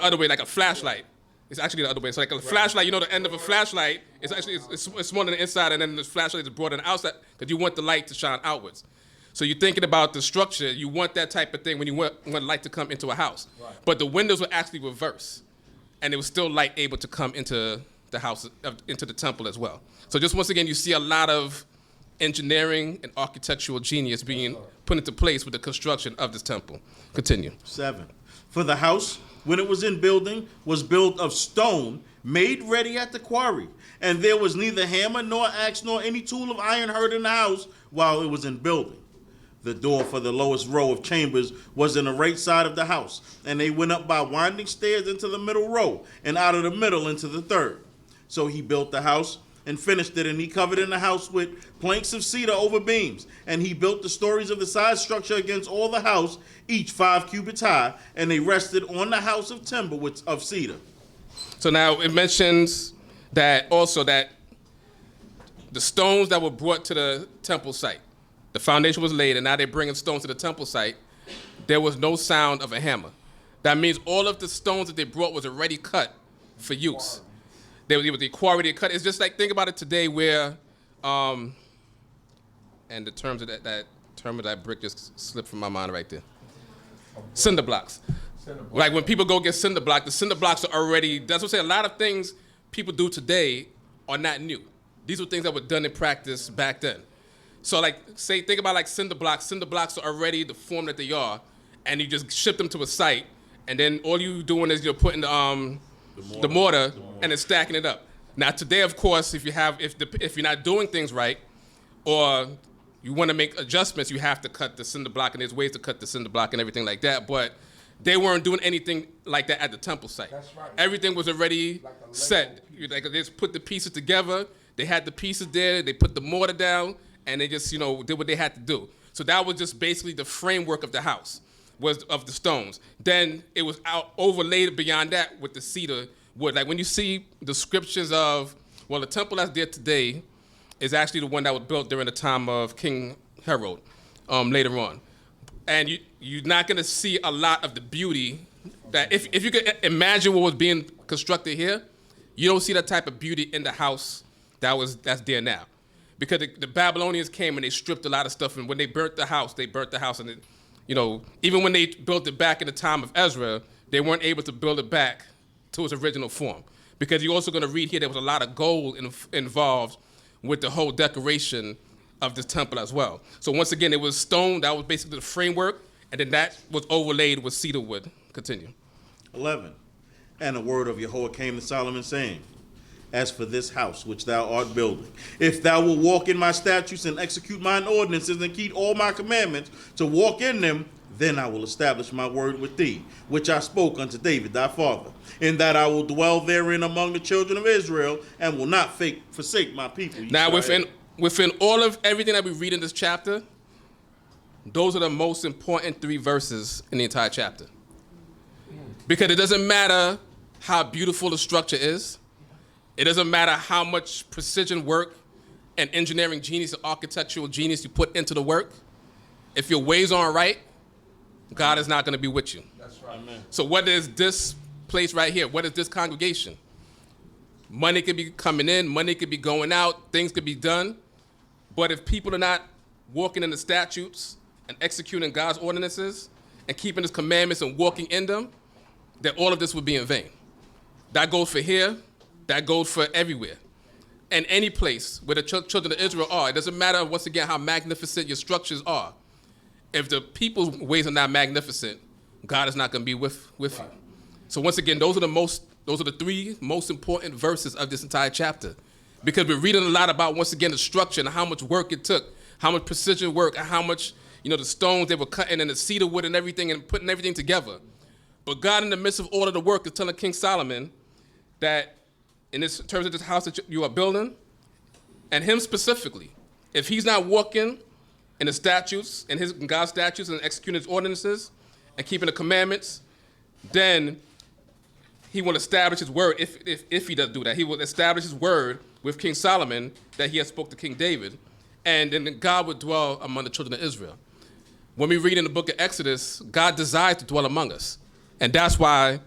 A: other way, like a flashlight, it's actually the other way. So like a flashlight, the end of a flashlight is actually it's smaller on the inside, and then the flashlight is broader on the outside because you want the light to shine outwards. So you're thinking about the structure, you want that type of thing when you want light to come into a house. Right. But the windows were actually reversed, and there was still light able to come into the house, into the temple as well. So just once again, you see a lot of engineering and architectural genius being put into place with the construction of this temple. Continue.
C: 7. For the house, when it was in building, was built of stone, made ready at the quarry. And there was neither hammer nor axe nor any tool of iron heard in the house while it was in building. The door for the lowest row of chambers was in the right side of the house, and they went up by winding stairs into the middle row, and out of the middle into the third. So he built the house and finished it, and he covered in the house with planks of cedar over beams. And he built the stories of the side structure against all the house, each 5 cubits high, and they rested on the house of timber of cedar.
A: So now it mentions that also that the stones that were brought to the temple site, the foundation was laid, and now they're bringing stones to the temple site. There was no sound of a hammer. That means all of the stones that they brought was already cut for use. They quarried, they cut. It's just like, think about it today where, and the terms of that term of that brick just slipped from my mind right there. Cinder blocks. Like when people go get cinder block, the cinder blocks are already, that's what I'm saying, a lot of things people do today are not new. These were things that were done in practice back then. So like, think about like cinder blocks. Cinder blocks are already the form that they are, and you just ship them to a site, and then all you doing is you're putting the mortar and then stacking it up. Now today, of course, if you're not doing things right, or you want to make adjustments, you have to cut the cinder block, and there's ways to cut the cinder block and everything like that. But they weren't doing anything like that at the temple site.
B: That's right.
A: Everything was already set. Like, they just put the pieces together. They had the pieces there. They put the mortar down, and they just, did what they had to do. So that was just basically the framework of the house, was of the stones. Then it was overlaid beyond that with the cedar wood. Like when you see descriptions of, the temple that's there today is actually the one that was built during the time of King Herod, later on. And you're not gonna see a lot of the beauty that, if you could imagine what was being constructed here, you don't see that type of beauty in the house that's there now. Because the Babylonians came and they stripped a lot of stuff, and when they burnt the house, and even when they built it back in the time of Ezra, they weren't able to build it back to its original form. Because you're also gonna read here there was a lot of gold involved with the whole decoration of this temple as well. So once again, it was stone, that was basically the framework, and then that was overlaid with cedar wood. Continue.
C: 11. And the word of Yahweh came to Solomon, saying, as for this house which thou art building, if thou wilt walk in my statutes and execute mine ordinances and keep all my commandments to walk in them, then I will establish my word with thee, which I spoke unto David thy father, in that I will dwell therein among the children of Israel, and will not forsake my people. Yisrael.
A: Now within all of everything that we read in this chapter, those are the most important 3 verses in the entire chapter. Because it doesn't matter how beautiful the structure is. It doesn't matter how much precision work and engineering genius and architectural genius you put into the work. If your ways aren't right, God is not going to be with you.
B: That's right.
C: Amen.
A: So what is this place right here? What is this congregation? Money could be coming in, money could be going out, things could be done. But if people are not walking in the statutes and executing God's ordinances and keeping his commandments and walking in them, then all of this would be in vain. That goes for here, that goes for everywhere. And any place where the children of Israel are, it doesn't matter, once again, how magnificent your structures are. If the people's ways are not magnificent, God is not going to be with you. So once again, those are the 3 most important verses of this entire chapter. Because we're reading a lot about, once again, the structure and how much work it took, how much precision work, and how much, the stones they were cutting and the cedar wood and everything and putting everything together. But God, in the midst of all of the work, is telling King Solomon that in terms of this house that you are building, and him specifically, if he's not walking in the statutes, in God's statutes and executing his ordinances and keeping the commandments, then he will establish his word. If he does do that, he will establish his word with King Solomon that he has spoke to King David, and then God would dwell among the children of Israel. When we read in the book of Exodus, God desires to dwell among us. And that's why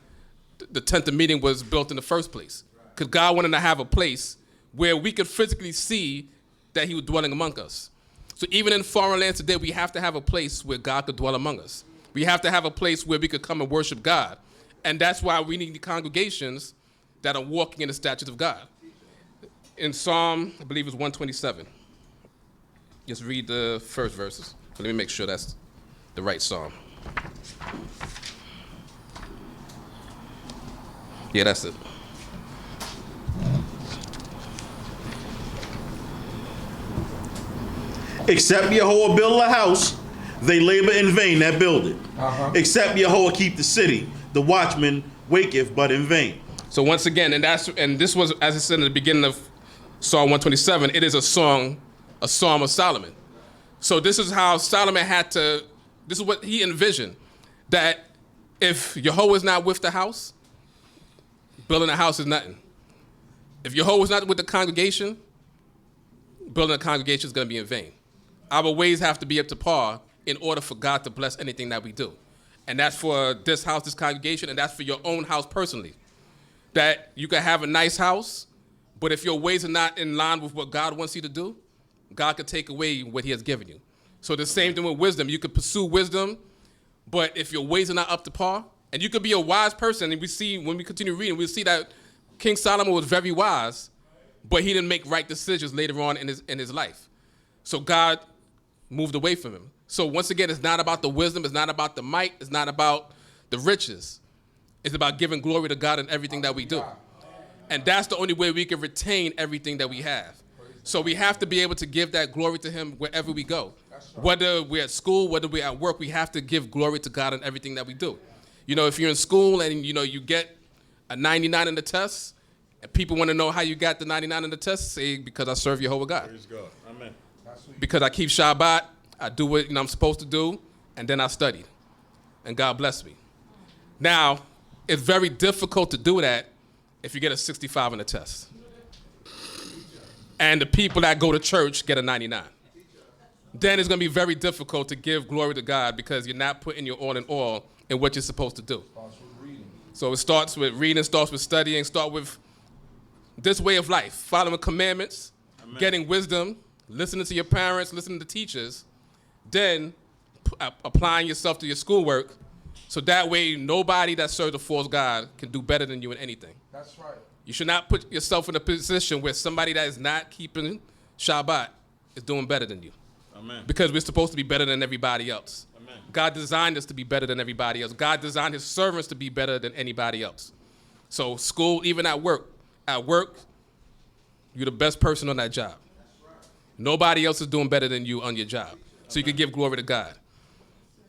A: the tent of meeting was built in the first place. Because God wanted to have a place where we could physically see that he was dwelling among us. So even in foreign lands today, we have to have a place where God could dwell among us. We have to have a place where we could come and worship God. And that's why we need the congregations that are walking in the statutes of God. In Psalm, I believe it's 127. Just read the first verses. Let me make sure that's the right Psalm. Yeah, that's it.
C: Except Yahweh build a house, they labor in vain that build it. Except Yahweh keep the city, the watchman waketh but in vain.
A: So once again, and this was, as I said in the beginning Psalm 127, it is a psalm of Solomon. So this is how Solomon this is what he envisioned, that if Yahweh is not with the house, building a house is nothing. If Yahweh is not with the congregation, building a congregation is going to be in vain. Our ways have to be up to par in order for God to bless anything that we do. And that's for this house, this congregation, and that's for your own house personally. That you can have a nice house, but if your ways are not in line with what God wants you to do, God could take away what he has given you. So the same thing with wisdom. You could pursue wisdom, but if your ways are not up to par, and you could be a wise person, and we see, when we continue reading, we see that King Solomon was very wise, but he didn't make right decisions later on in his life. So God moved away from him. So once again, it's not about the wisdom, it's not about the might, it's not about the riches. It's about giving glory to God in everything that we do. And that's the only way we can retain everything that we have. So we have to be able to give that glory to him wherever we go. Whether we're at school, whether we're at work, we have to give glory to God in everything that we do. You know, if you're in school and, you know, you get a 99 in the test, and people want to know how you got the 99 in the test, say, because I serve Jehovah God.
C: Praise God. Amen.
A: Because I keep Shabbat, I do what I'm supposed to do, and then I studied. And God bless me. Now, it's very difficult to do that if you get a 65 in the test. And the people that go to church get a 99. Then it's going to be very difficult to give glory to God because you're not putting your all in what you're supposed to do. So it starts with reading, starts with studying, start with this way of life, following commandments, Amen. Getting wisdom, listening to your parents, listening to teachers, then applying yourself to your schoolwork, so that way nobody that serves a false God can do better than you in anything.
B: That's right.
A: You should not put yourself in a position where somebody that is not keeping Shabbat is doing better than you.
C: Amen.
A: Because we're supposed to be better than everybody else.
C: Amen.
A: God designed us to be better than everybody else. God designed his servants to be better than anybody else. So school, even at work, you're the best person on that job. Nobody else is doing better than you on your job. So you can give glory to God.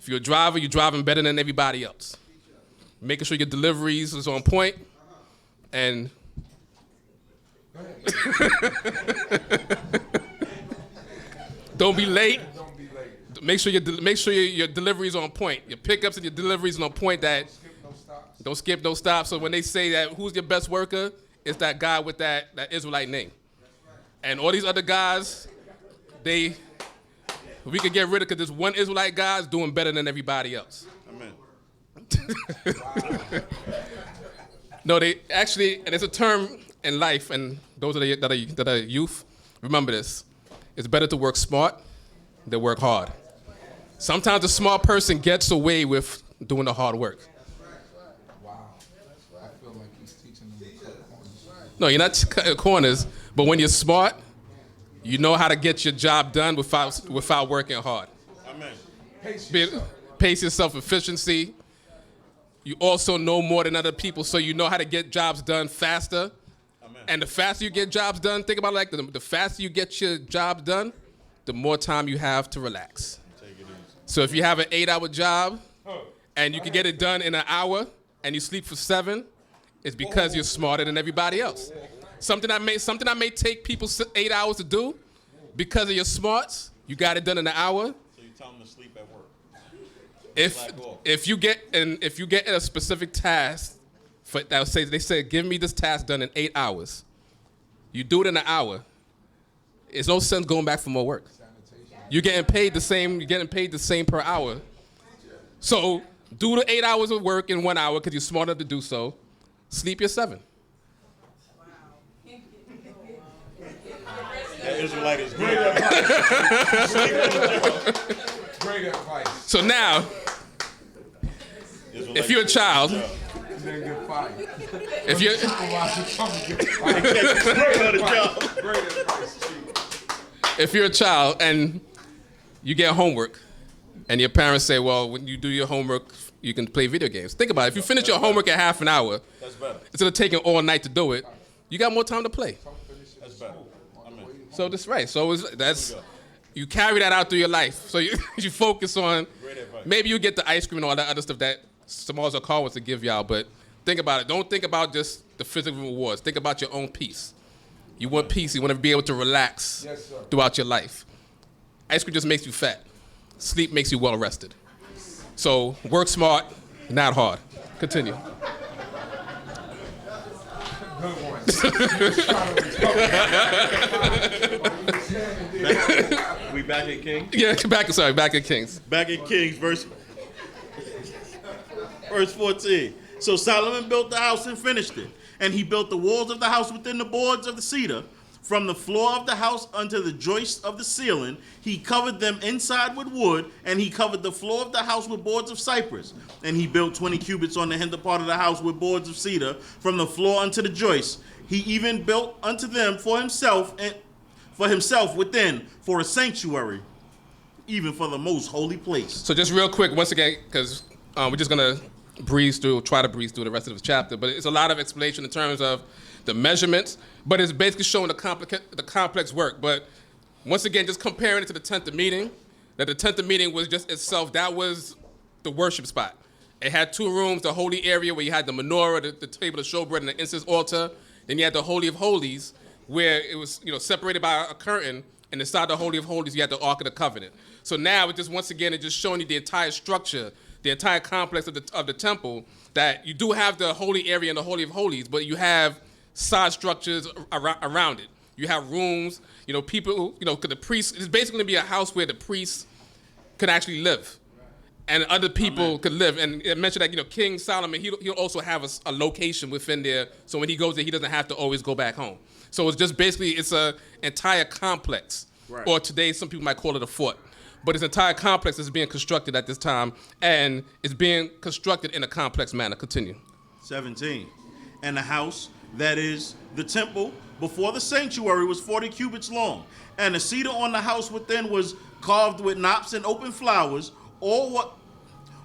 A: If you're a driver, you're driving better than everybody else. Making sure your deliveries is on point. And don't be late. Make sure your delivery is on point. Your pickups and your deliveries are on point. That don't skip no stops. So when they say that who's your best worker, it's that guy with that Israelite name. And all these other guys, we could get rid of because this one Israelite guy is doing better than everybody else.
C: Amen.
A: No, they actually, and it's a term in life, and those that are youth, remember this. It's better to work smart than work hard. Sometimes a smart person gets away with doing the hard work.
B: Wow. I feel like he's teaching them to cut corners.
A: No, you're not cutting corners, but when you're smart, you know how to get your job done without working hard.
C: Amen.
A: Pace yourself, efficiency. You also know more than other people, so you know how to get jobs done faster.
C: Amen.
A: And the faster you get jobs done, think about it like the faster you get your job done, the more time you have to relax.
C: Take it easy.
A: So if you have an 8-hour job and you can get it done in an hour and you sleep for 7, it's because you're smarter than everybody else. Something that may take people 8 hours to do, because of your smarts, you got it done in an hour.
C: So you tell them to sleep at work.
A: If you get a specific task, they say give me this task done in 8 hours. You do it in an hour. It's no sense going back for more work. You're getting paid the same per hour. So do the 8 hours of work in 1 hour because you're smart enough to do so. Sleep your 7.
C: That Israelite is great.
B: Great advice.
A: So now, if you're a child, if you're if you're a child and you get homework, and your parents say, well, when you do your homework, you can play video games. Think about it. If you finish your homework in half an hour,
C: That's better.
A: instead of taking all night to do it, you got more time to play.
C: That's better. Amen.
A: So that's right. So you carry that out through your life. So you focus on,
C: Great advice.
A: maybe you get the ice cream and all that other stuff that Samoa's car wants to give y'all, but think about it. Don't think about just the physical rewards. Think about your own peace. You want peace. You want to be able to relax throughout your life. Ice cream just makes you fat. Sleep makes you well rested. So work smart, not hard. Continue.
C: We back at King?
A: Yeah, back at Kings.
C: Back at Kings, verse 14. So Solomon built the house and finished it. And he built the walls of the house within the boards of the cedar. From the floor of the house unto the joists of the ceiling, he covered them inside with wood, and he covered the floor of the house with boards of cypress. And he built 20 cubits on the hinder part of the house with boards of cedar, from the floor unto the joists. He even built unto them for himself within, for a sanctuary, even for the most holy place.
A: So just real quick, once again, because we're just going to try to breeze through the rest of the chapter, but it's a lot of explanation in terms of the measurements, but it's basically showing the complex work. But once again, just comparing it to the tent of meeting, that the tent of meeting was just itself, that was the worship spot. It had 2 rooms, the holy area where you had the menorah, the table of showbread, and the incense altar. Then you had the Holy of Holies, where it was separated by a curtain, and inside the Holy of Holies, you had the Ark of the Covenant. So now, it just once again, it's just showing you the entire structure, the entire complex of the temple, that you do have the holy area and the Holy of Holies, but you have side structures around it. You have rooms, people, could the priests, it's basically going to be a house where the priests could actually live and other people could live. And it mentioned that, King Solomon, he'll also have a location within there, so when he goes there, he doesn't have to always go back home. So it's just basically, it's an entire complex, or today some people might call it a fort. But this entire complex is being constructed at this time, and it's being constructed in a complex manner. Continue.
C: 17. And the house, that is the temple, before the sanctuary was 40 cubits long. And the cedar on the house within was carved with knops and open flowers. All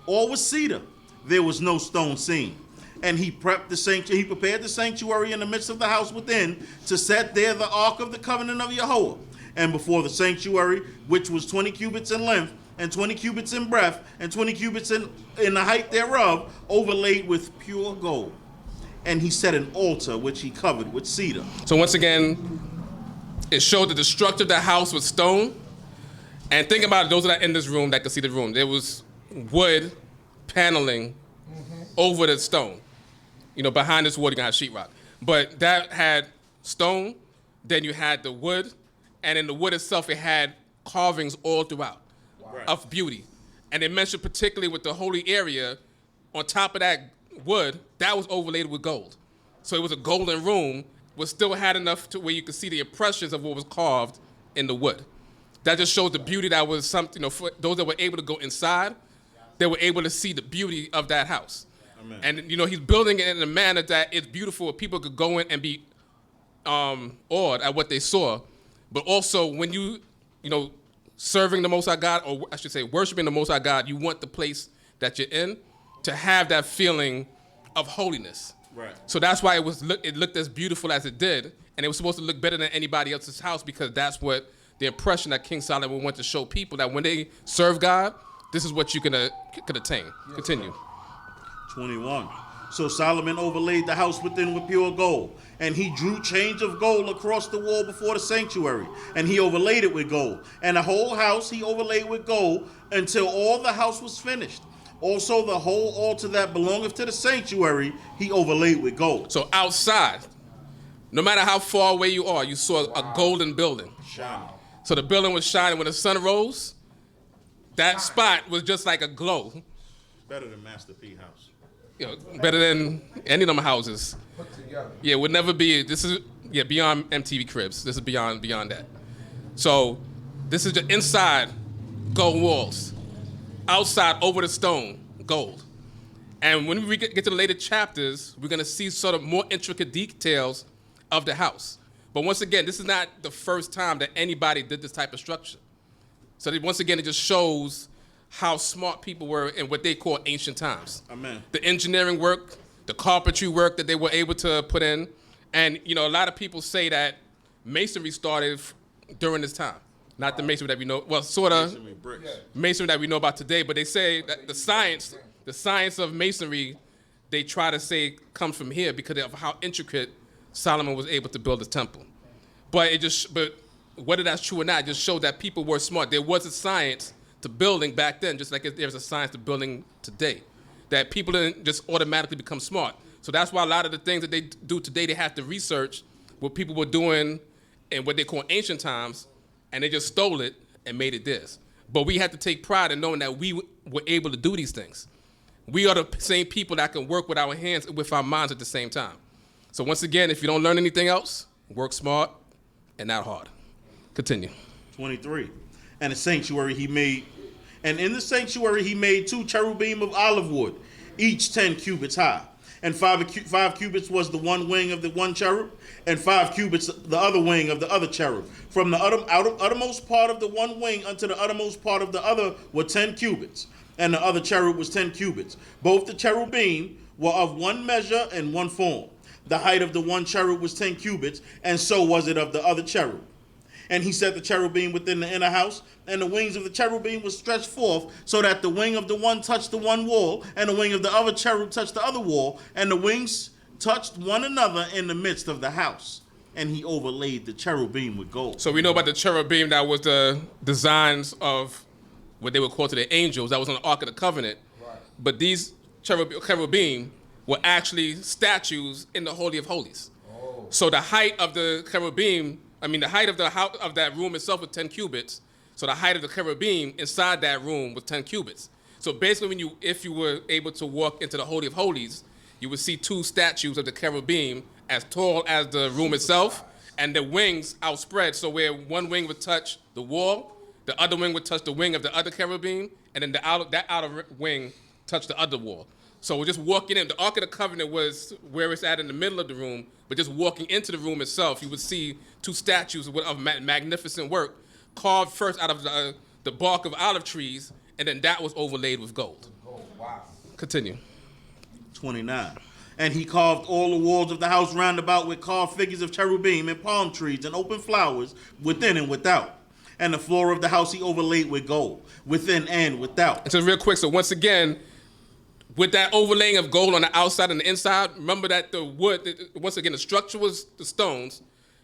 C: was cedar. There was no stone seen. And he prepared the sanctuary in the midst of the house within, to set there the ark of the covenant of Yahweh. And before the sanctuary, which was 20 cubits in length, and 20 cubits in breadth, and 20 cubits in the height thereof, overlaid with pure gold. And he set an altar which he covered with cedar.
A: So once again, it showed that the structure of the house was stone. And think about it, those that are in this room that can see the room. There was wood paneling over the stone. Behind this wood, you're going to have sheetrock. But that had stone, then you had the wood, and in the wood itself, it had carvings all throughout of beauty. And it mentioned particularly with the holy area, on top of that wood, that was overlaid with gold. So it was a golden room, but still had enough to where you could see the impressions of what was carved in the wood. That just showed the beauty that was something, for those that were able to go inside, they were able to see the beauty of that house. Amen. And, he's building it in a manner that it's beautiful, where people could go in and be awed at what they saw. But also, when serving the Most High God, or I should say worshiping the Most High God, you want the place that you're in to have that feeling of holiness.
C: Right.
A: So that's why it looked as beautiful as it did, and it was supposed to look better than anybody else's house, because that's what the impression that King Solomon wanted to show people, that when they serve God, this is what you could attain. Continue.
C: 21. So Solomon overlaid the house within with pure gold, and he drew chains of gold across the wall before the sanctuary, and he overlaid it with gold. And the whole house he overlaid with gold until all the house was finished. Also the whole altar that belongeth to the sanctuary he overlaid with gold.
A: So outside, no matter how far away you are, you saw a golden building.
C: Shining.
A: So the building was shining. When the sun rose, that spot was just like a glow.
C: Better than Master P house.
A: Better than any of them houses.
B: Put together.
A: Yeah, it would never be. This is beyond MTV Cribs. This is beyond that. So this is the inside, gold walls. Outside, over the stone, gold. And when we get to the later chapters, we're going to see sort of more intricate details of the house. But once again, this is not the first time that anybody did this type of structure. So once again, it just shows how smart people were in what they call ancient times.
C: Amen.
A: The engineering work, the carpentry work that they were able to put in. And, a lot of people say that masonry started during this time. Not the masonry that we know, well, sort of masonry that we know about today, but they say that the science of masonry, they try to say comes from here because of how intricate Solomon was able to build his temple. But whether that's true or not, it just showed that people were smart. There was a science to building back then, just like there's a science to building today. That people didn't just automatically become smart. So that's why a lot of the things that they do today, they have to research what people were doing in what they call ancient times, and they just stole it and made it theirs. But we have to take pride in knowing that we were able to do these things. We are the same people that can work with our hands and with our minds at the same time. So once again, if you don't learn anything else, work smart and not hard. Continue.
C: 23. And in the sanctuary he made 2 cherubim of olive wood, each 10 cubits high. And 5 cubits was the one wing of the one cherub, and 5 cubits the other wing of the other cherub. From the uttermost part of the one wing unto the uttermost part of the other were 10 cubits, and the other cherub was 10 cubits. Both the cherubim were of one measure and one form. The height of the one cherub was 10 cubits, and so was it of the other cherub. And he set the cherubim within the inner house, and the wings of the cherubim were stretched forth, so that the wing of the one touched the one wall, and the wing of the other cherub touched the other wall, and the wings touched one another in the midst of the house. And he overlaid the cherubim with gold.
A: So we know about the cherubim, that was the designs of what they were called to the angels, that was on the Ark of the Covenant. Right. But these cherubim were actually statues in the Holy of Holies. Oh. So the height of the cherubim, the height of that room itself was 10 cubits. So the height of the cherubim inside that room was 10 cubits. So basically, if you were able to walk into the Holy of Holies, you would see 2 statues of the cherubim as tall as the room itself, and the wings outspread. So where one wing would touch the wall, the other wing would touch the wing of the other cherubim, and then that outer wing touched the other wall. So we're just walking in. The Ark of the Covenant was where it's at in the middle of the room, but just walking into the room itself, you would see 2 statues of magnificent work, carved first out of the bark of olive trees, and then that was overlaid with gold. Wow. Continue.
C: 29. And he carved all the walls of the house round about with carved figures of cherubim and palm trees and open flowers within and without. And the floor of the house he overlaid with gold, within and without.
A: And so real quick, so once again, with that overlaying of gold on the outside and the inside, remember that the wood, once again, the structure was the stones.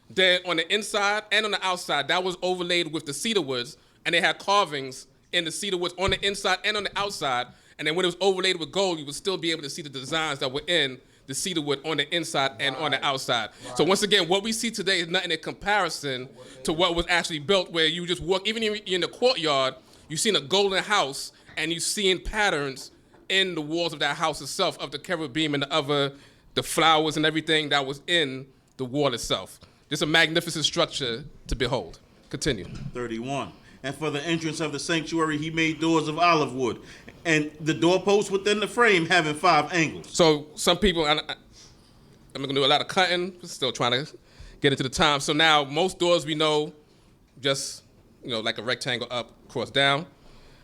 A: Then on the inside and on the outside, that was overlaid with the cedar woods, and they had carvings in the cedar woods on the inside and on the outside. And then when it was overlaid with gold, you would still be able to see the designs that were in the cedar wood on the inside and on the outside. Right. So once again, what we see today is nothing in comparison to what was actually built, where you just walk, even in the courtyard, you've seen a golden house, and you've seen patterns in the walls of that house itself, of the cherubim and the flowers and everything that was in the wall itself. Just a magnificent structure to behold. Continue.
C: 31. And for the entrance of the sanctuary, he made doors of olive wood, and the doorposts within the frame having 5 angles.
A: So some people, I'm going to do a lot of cutting, still trying to get into the time. So now most doors we know just, like a rectangle up, cross down.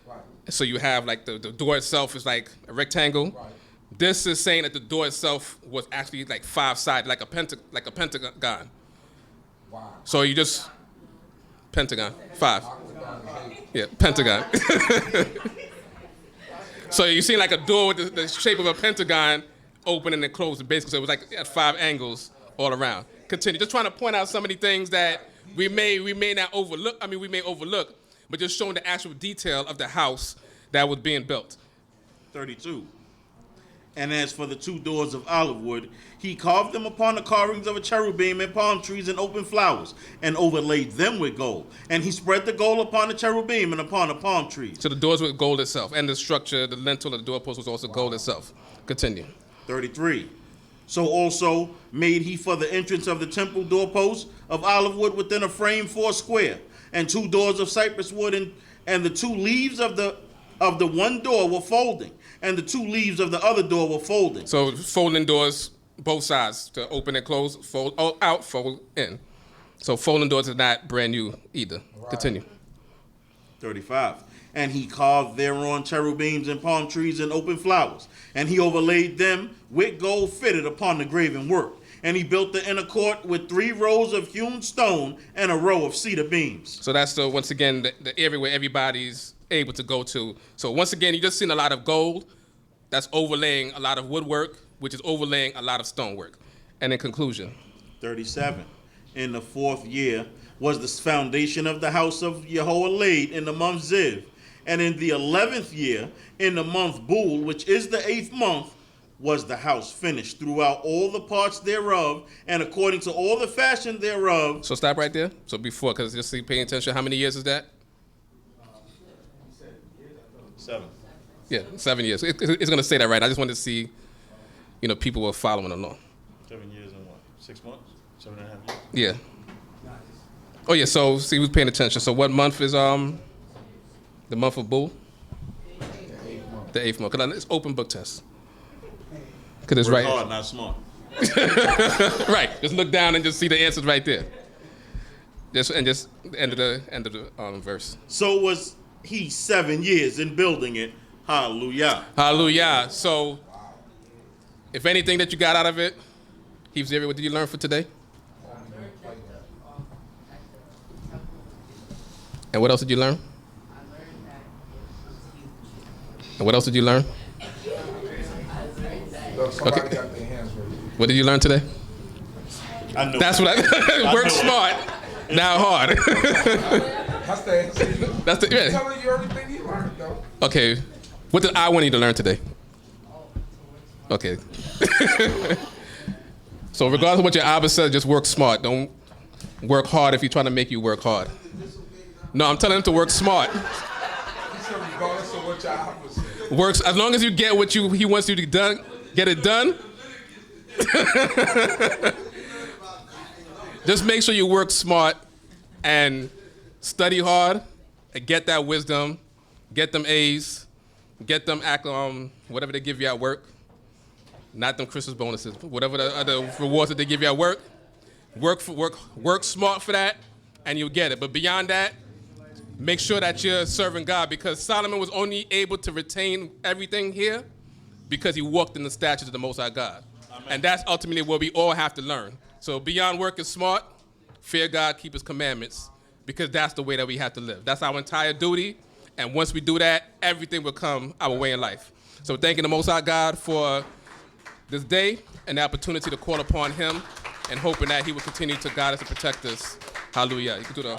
A: Right. So you have like the door itself is like a rectangle. Right. This is saying that the door itself was actually like 5-sided, like a pentagon. Wow. So you just, pentagon, 5. Yeah, pentagon. So you see like a door with the shape of a pentagon opening and closing, basically. So it was like at 5 angles all around. Continue. Just trying to point out some of the things that we may not overlook. We may overlook, but just showing the actual detail of the house that was being built.
C: 32. And as for the 2 doors of olive wood, he carved them upon the carvings of a cherubim and palm trees and open flowers, and overlaid them with gold. And he spread the gold upon the cherubim and upon the palm trees.
A: So the doors were gold itself, and the structure, the lintel of the doorpost was also gold itself. Continue.
C: 33. So also made he for the entrance of the temple doorposts of olive wood within a frame 4 square, and 2 doors of cypress wood, and the 2 leaves of the one door were folding, and the 2 leaves of the other door were folding.
A: So folding doors, both sides, to open and close, fold out, fold in. So folding doors is not brand new either. Right. Continue.
C: 35. And he carved thereon cherubims and palm trees and open flowers, and he overlaid them with gold fitted upon the graven work. And he built the inner court with 3 rows of hewn stone and a row of cedar beams. So
A: that's once again the area where everybody's able to go to. So once again, you just seen a lot of gold that's overlaying a lot of woodwork, which is overlaying a lot of stonework. And in conclusion.
C: 37. in the 4th year, was the foundation of the house of Yahweh laid in the month Ziv. And in the 11th year, in the month Bul, which is the 8th month, was the house finished throughout all the parts thereof, and according to all the fashion thereof.
A: So stop right there. So before, because just see, paying attention, how many years is that?
C: 7.
A: Yeah, 7 years. It's going to say that right. I just wanted to see, people were following along.
C: 7 years and what? 6 months? 7.5 years?
A: Yeah. Oh, yeah, so see who's paying attention. So what month is the month of Bul? The 8th month. It's open book test. Because it's
C: Work
A: right.
C: hard, not smart.
A: Right. Just look down and just see the answers right there. Just the end of the verse.
C: So was he 7 years in building it. Hallelujah.
A: Hallelujah. So, if anything that you got out of it, Hebrew, what did you learn for today? And what else did you learn? And what else did you learn?
B: Somebody
A: Okay.
B: got their hands ready.
A: What did you learn today?
C: I know.
A: That's what I work smart, now hard.
B: That's the answer.
A: That's the
B: I'm
A: yeah.
B: telling you everything you learned, though.
A: Okay. What did I want you to learn today? Okay. So regardless of what your Abba says, just work smart. Don't work hard if he's trying to make you work hard. No, I'm telling him to work smart.
B: He said regardless of what y'all was saying.
A: Works as long as you get what he wants you to done, get it done. Just make sure you work smart and study hard and get that wisdom, get them A's, get them whatever they give you at work. Not them Christmas bonuses, but whatever the other rewards that they give you at work. Work smart for that, and you'll get it. But beyond that, make sure that you're serving God, because Solomon was only able to retain everything here because he walked in the statutes of the Most High God. Amen. And that's ultimately what we all have to learn. So beyond working smart, fear God, keep his commandments, because that's the way that we have to live. That's our entire duty. And once we do that, everything will come our way in life. So thanking the Most High God for this day and the opportunity to call upon him, and hoping that he will continue to guide us and protect us. Hallelujah. You can do the...